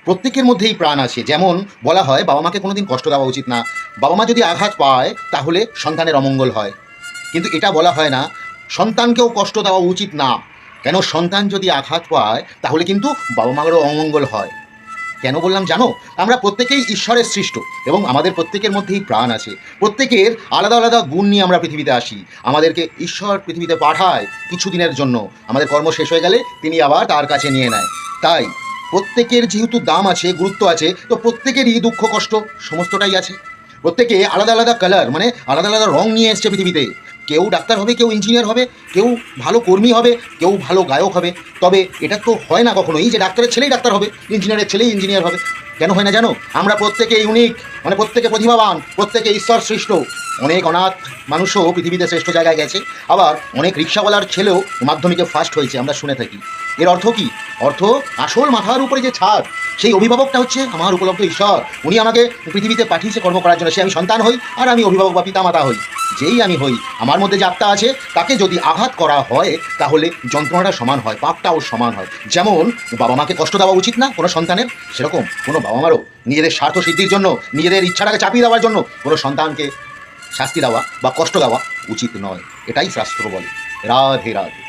প্রত্যেকের মধ্যেই প্রাণ আছে। যেমন বলা হয় বাবা মাকে কোনোদিন কষ্ট দেওয়া উচিত না, বাবা মা যদি আঘাত পায় তাহলে সন্তানের অমঙ্গল হয়। কিন্তু এটা বলা হয় না সন্তানকেও কষ্ট দেওয়া উচিত না, কেন সন্তান যদি আঘাত পায় তাহলে কিন্তু বাবা মারও অমঙ্গল হয়। কেন বললাম জানো? আমরা প্রত্যেকেই ঈশ্বরের সৃষ্ট এবং আমাদের প্রত্যেকের মধ্যেই প্রাণ আছে। প্রত্যেকের আলাদা আলাদা গুণ নিয়ে আমরা পৃথিবীতে আসি। আমাদেরকে ঈশ্বর পৃথিবীতে পাঠায় কিছুদিনের জন্য, আমাদের কর্ম শেষ হয়ে গেলে তিনি আবার তার কাছে নিয়ে নেয়। তাই প্রত্যেকের যেহেতু দাম আছে, গুরুত্ব আছে, তো প্রত্যেকেরই দুঃখ কষ্ট সমস্তটাই আছে। প্রত্যেকে আলাদা আলাদা কালার মানে আলাদা আলাদা রং নিয়ে এসছে পৃথিবীতে। কেউ ডাক্তার হবে, কেউ ইঞ্জিনিয়ার হবে, কেউ ভালো কর্মী হবে, কেউ ভালো গায়ক হবে। তবে এটা তো হয় না কখনোই যে ডাক্তারের ছেলেই ডাক্তার হবে, ইঞ্জিনিয়ারের ছেলেই ইঞ্জিনিয়ার হবে। কেন হয় না জানো? আমরা প্রত্যেকে ইউনিক, মানে প্রত্যেকে প্রতিভাবান, প্রত্যেকে ঈশ্বর সৃষ্ট। অনেক অনাথ মানুষও পৃথিবীতে শ্রেষ্ঠ জায়গায় গেছে, আবার অনেক রিক্সাওয়ালার ছেলেও মাধ্যমিকে ফার্স্ট হয়েছে, আমরা শুনে থাকি। এর অর্থ কি? অর্থ আসল মাথার উপরে যে ছাদ, সেই অভিভাবকটা হচ্ছে আমার উপলব্ধ ঈশ্বর। উনি আমাকে পৃথিবীতে পাঠিয়েছে কর্ম করার জন্য। সে আমি সন্তান হই আর আমি অভিভাবক বা পিতামাতা হই, যেই আমি হই, আমার মধ্যে যে আত্মা আছে তাকে যদি আঘাত করা হয় তাহলে যন্ত্রণাটা সমান হয়, পাপটাও সমান হয়। যেমন বাবা মাকে কষ্ট দেওয়া উচিত না কোনো সন্তানের, সেরকম কোনো বাবা মারও নিজেদের স্বার্থ সিদ্ধির জন্য, নিজেদের ইচ্ছাটাকে চাপিয়ে দেওয়ার জন্য কোনো সন্তানকে শাস্তি দেওয়া বা কষ্ট দেওয়া উচিত নয়। এটাই শাস্ত্র বলে। রাধে রাধে।